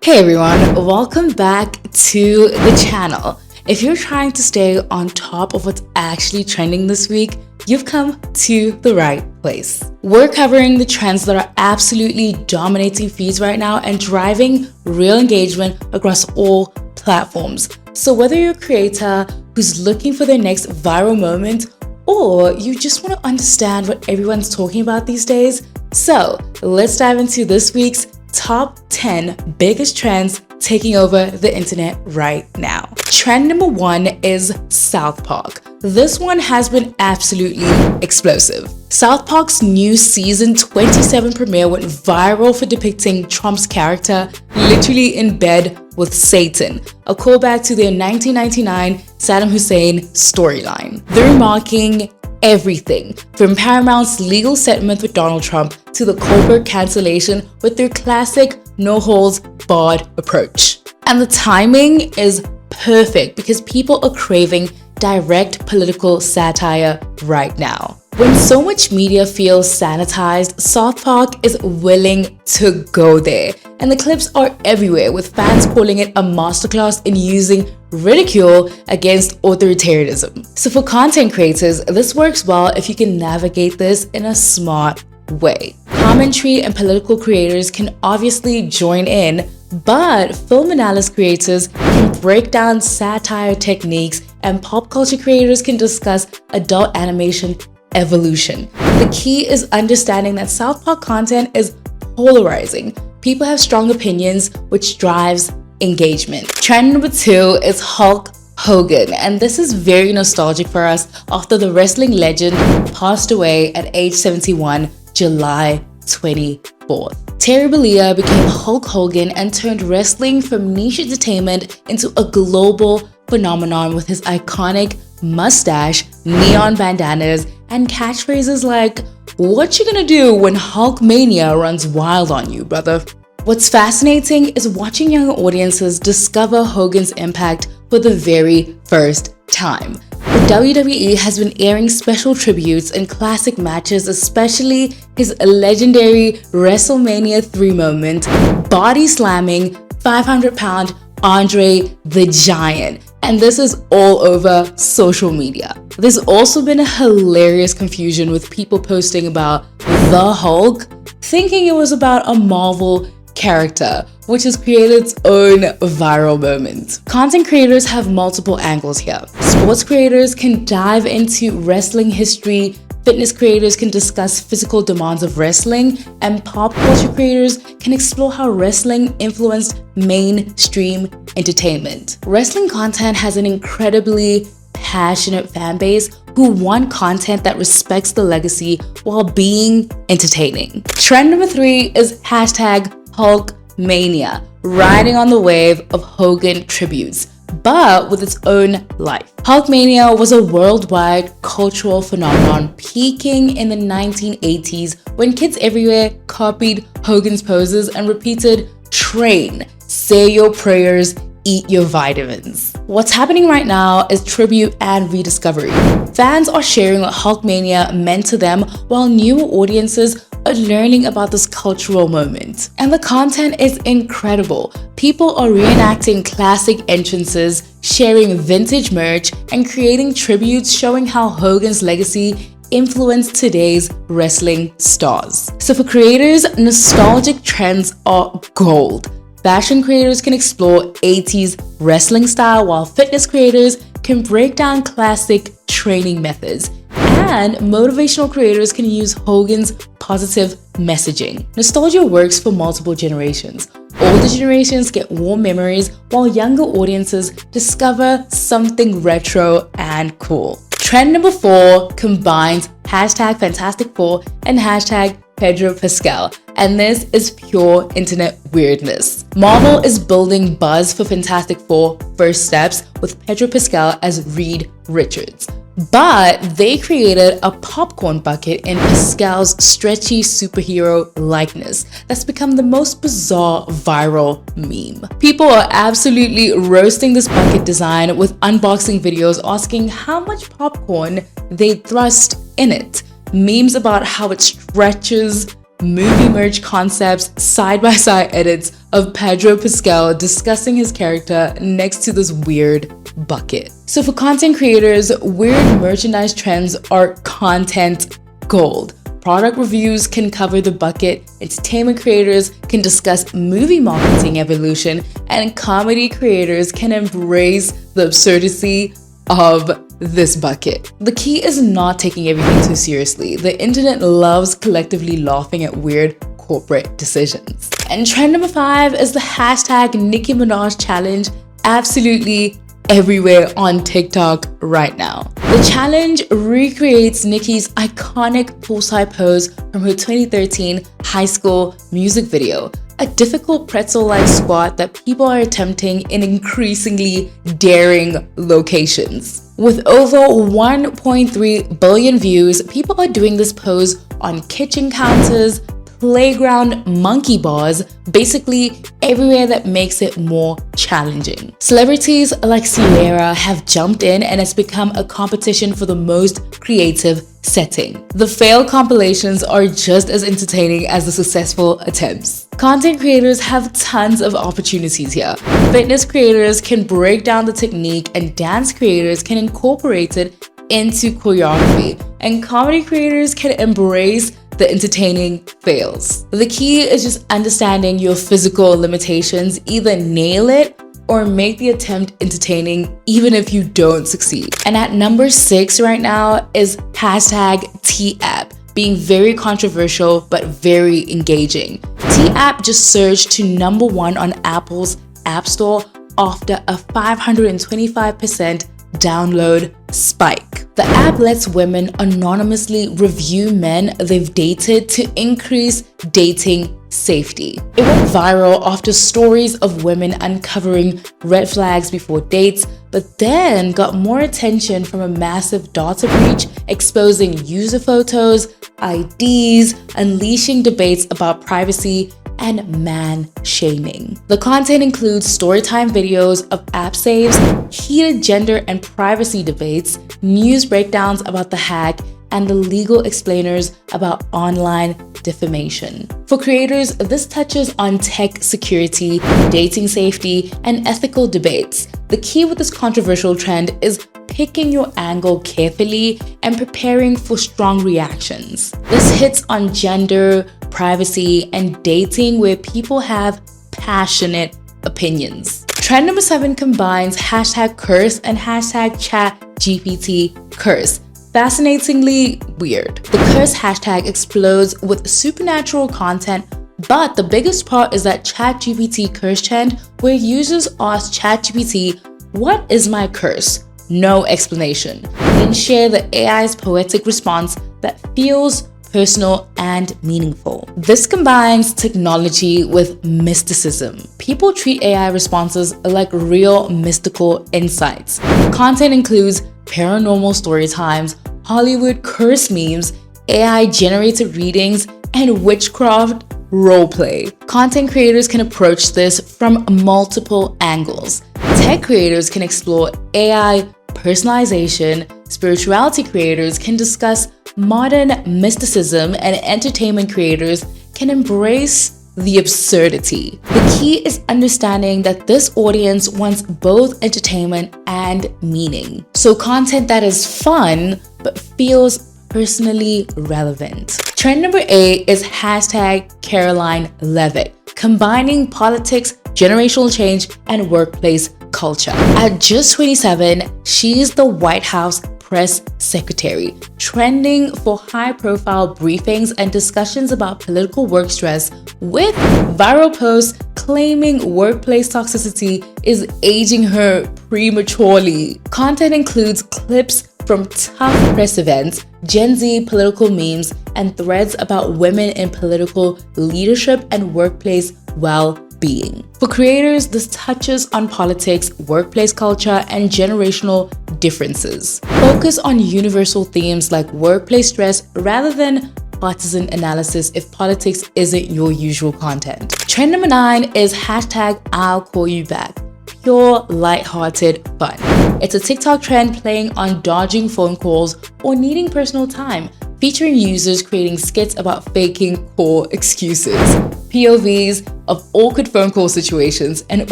Hey everyone, welcome back to the channel. If you're trying to stay on top of what's actually trending this week, you've come to the right place. We're covering the trends that are absolutely dominating feeds right now and driving real engagement across all platforms. So whether you're a creator who's looking for their next viral moment, or you just want to understand what everyone's talking about these days, so let's dive into this week's top 10 biggest trends taking over the internet right now. Trend number 1 is South Park. This one has been absolutely explosive. South Park's new season 27 premiere went viral for depicting Trump's character literally in bed with Satan, a callback to their 1999 Saddam Hussein storyline. They're marking everything from Paramount's legal settlement with Donald Trump to the corporate cancellation with their classic no-holds-barred approach. And the timing is perfect because people are craving direct political satire right now. When so much media feels sanitized, South Park is willing to go there. And the clips are everywhere, with fans calling it a masterclass in using ridicule against authoritarianism. So for content creators, this works well if you can navigate this in a smart way. Commentary and political creators can obviously join in, but film analysis creators can break down satire techniques and pop culture creators can discuss adult animation evolution. The key is understanding that South Park content is polarizing. People have strong opinions, which drives engagement. Trend number 2 is Hulk Hogan, and this is very nostalgic for us after the wrestling legend passed away at age 71, July 24th. Terry Bollea became Hulk Hogan and turned wrestling from niche entertainment into a global phenomenon with his iconic mustache, neon bandanas, and catchphrases like, "What you gonna do when Hulk Mania runs wild on you, brother?" What's fascinating is watching younger audiences discover Hogan's impact for the very first time. The WWE has been airing special tributes and classic matches, especially his legendary WrestleMania 3 moment, body slamming 500-pound Andre the Giant. And this is all over social media. There's also been a hilarious confusion with people posting about the Hulk, thinking it was about a Marvel character, which has created its own viral moment. Content creators have multiple angles here. Sports creators can dive into wrestling history, fitness creators can discuss physical demands of wrestling, and pop culture creators can explore how wrestling influenced mainstream entertainment. Wrestling content has an incredibly passionate fan base who want content that respects the legacy while being entertaining. Trend number 3 is hashtag Hulk Mania, riding on the wave of Hogan tributes, but with its own life. Hulkmania was a worldwide cultural phenomenon peaking in the 1980s when kids everywhere copied Hogan's poses and repeated, "Train, say your prayers, eat your vitamins." What's happening right now is tribute and rediscovery. Fans are sharing what Hulkmania meant to them, while newer audiences are learning about this cultural moment. And the content is incredible. People are reenacting classic entrances, sharing vintage merch, and creating tributes showing how Hogan's legacy influenced today's wrestling stars. So for creators, nostalgic trends are gold. Fashion creators can explore 80s wrestling style, while fitness creators can break down classic training methods. And motivational creators can use Hogan's positive messaging. Nostalgia works for multiple generations. Older generations get warm memories, while younger audiences discover something retro and cool. Trend number 4 combines hashtag Fantastic Four and hashtag Pedro Pascal, and this is pure internet weirdness. Marvel is building buzz for Fantastic Four First Steps with Pedro Pascal as Reed Richards. But they created a popcorn bucket in Pascal's stretchy superhero likeness that's become the most bizarre viral meme. People are absolutely roasting this bucket design with unboxing videos asking how much popcorn they thrust in it. Memes about how it stretches, movie merch concepts, side-by-side edits of Pedro Pascal discussing his character next to this weird bucket. So for content creators, weird merchandise trends are content gold. Product reviews can cover the bucket, entertainment creators can discuss movie marketing evolution, and comedy creators can embrace the absurdity of this bucket. The key is not taking everything too seriously. The internet loves collectively laughing at weird corporate decisions. And trend number 5 is the hashtag Nicki Minaj challenge, absolutely everywhere on TikTok right now. The challenge recreates Nicki's iconic poolside pose from her 2013 high school music video, a difficult pretzel-like squat that people are attempting in increasingly daring locations. With over 1.3 billion views, people are doing this pose on kitchen counters, playground monkey bars, basically everywhere that makes it more challenging. Celebrities like Sierra have jumped in and it's become a competition for the most creative setting. The failed compilations are just as entertaining as the successful attempts. Content creators have tons of opportunities here. Fitness creators can break down the technique and dance creators can incorporate it into choreography, and comedy creators can embrace the entertaining fails. The key is just understanding your physical limitations. Either nail it or make the attempt entertaining even if you don't succeed. And at number 6 right now is hashtag T-App, being very controversial but very engaging. T-App just surged to number 1 on Apple's App Store after a 525% download spike. The app lets women anonymously review men they've dated to increase dating safety. It went viral after stories of women uncovering red flags before dates, but then got more attention from a massive data breach exposing user photos, IDs, unleashing debates about privacy and man-shaming. The content includes storytime videos of app saves, heated gender and privacy debates, news breakdowns about the hack, and the legal explainers about online defamation. For creators, this touches on tech security, dating safety, and ethical debates. The key with this controversial trend is picking your angle carefully and preparing for strong reactions. This hits on gender, privacy, and dating where people have passionate opinions. Trend number 7 combines hashtag curse and hashtag ChatGPT curse. Fascinatingly weird. The curse hashtag explodes with supernatural content, but the biggest part is that ChatGPT curse trend, where users ask ChatGPT, "What is my curse?" No explanation. Then share the AI's poetic response that feels personal and meaningful. This combines technology with mysticism. People treat AI responses like real mystical insights. Content includes paranormal story times, Hollywood curse memes, AI-generated readings, and witchcraft roleplay. Content creators can approach this from multiple angles. Tech creators can explore AI personalization, spirituality creators can discuss modern mysticism, and entertainment creators can embrace the absurdity. The key is understanding that this audience wants both entertainment and meaning. So content that is fun but feels personally relevant. Trend number 8 is hashtag Karoline Leavitt, combining politics, generational change, and workplace culture. At just 27, she's the White House press secretary, trending for high-profile briefings and discussions about political work stress, with viral posts claiming workplace toxicity is aging her prematurely. Content includes clips from tough press events, Gen Z political memes, and threads about women in political leadership and workplace well-being. For creators, this touches on politics, workplace culture, and generational differences. Focus on universal themes like workplace stress rather than partisan analysis if politics isn't your usual content. Trend number 9 is hashtag I'll call you back. Pure lighthearted fun. It's a TikTok trend playing on dodging phone calls or needing personal time. featuring users creating skits about faking core excuses, POVs of awkward phone call situations, and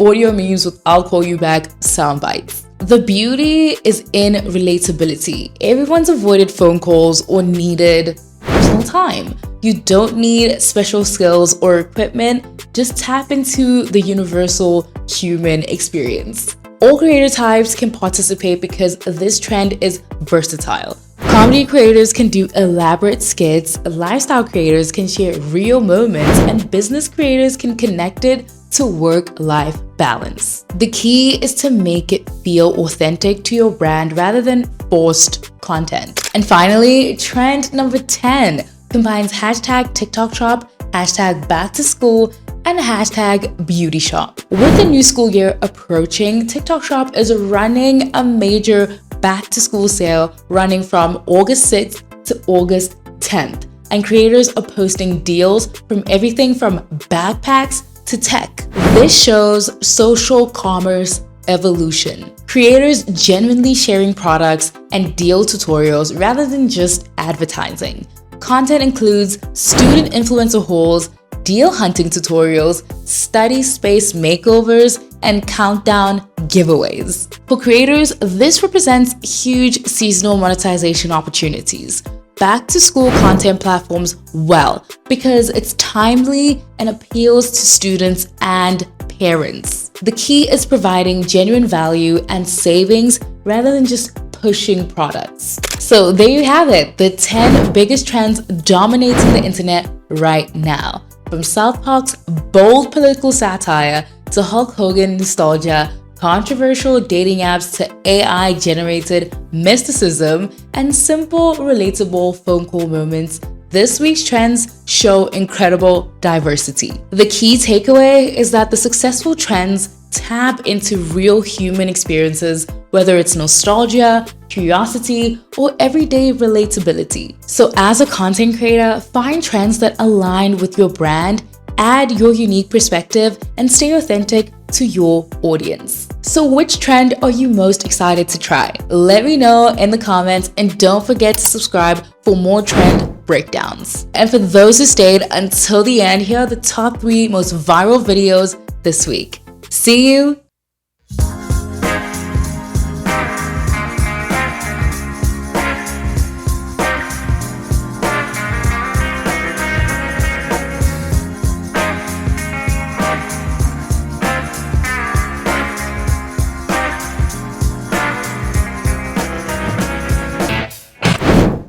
audio memes with "I'll call you back" sound bites. The beauty is in relatability. Everyone's avoided phone calls or needed personal time. You don't need special skills or equipment, just tap into the universal human experience. All creator types can participate because this trend is versatile. Comedy creators can do elaborate skits, lifestyle creators can share real moments, and business creators can connect it to work-life balance. The key is to make it feel authentic to your brand rather than forced content. And finally, trend number 10 combines hashtag TikTok shop, hashtag back to school, and hashtag beauty shop. With the new school year approaching, TikTok shop is running a major back to school sale running from August 6th to August 10th. And creators are posting deals from everything from backpacks to tech. This shows social commerce evolution. Creators genuinely sharing products and deal tutorials rather than just advertising. Content includes student influencer hauls, deal hunting tutorials, study space makeovers, and countdown giveaways. For creators, this represents huge seasonal monetization opportunities. Back to school content platforms well because it's timely and appeals to students and parents. The key is providing genuine value and savings rather than just pushing products. So there you have it, the 10 biggest trends dominating the internet right now. From South Park's bold political satire to Hulk Hogan nostalgia, controversial dating apps to AI-generated mysticism, and simple, relatable phone call moments, this week's trends show incredible diversity. The key takeaway is that the successful trends tap into real human experiences, whether it's nostalgia, curiosity, or everyday relatability. So as a content creator, find trends that align with your brand, add your unique perspective, and stay authentic to your audience. So which trend are you most excited to try? Let me know in the comments, and don't forget to subscribe for more trend breakdowns. And for those who stayed until the end, here are the top 3 most viral videos this week. See you!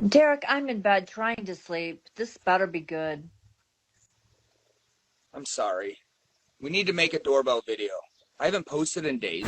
Derek, I'm in bed trying to sleep. This better be good. I'm sorry. We need to make a doorbell video. I haven't posted in days.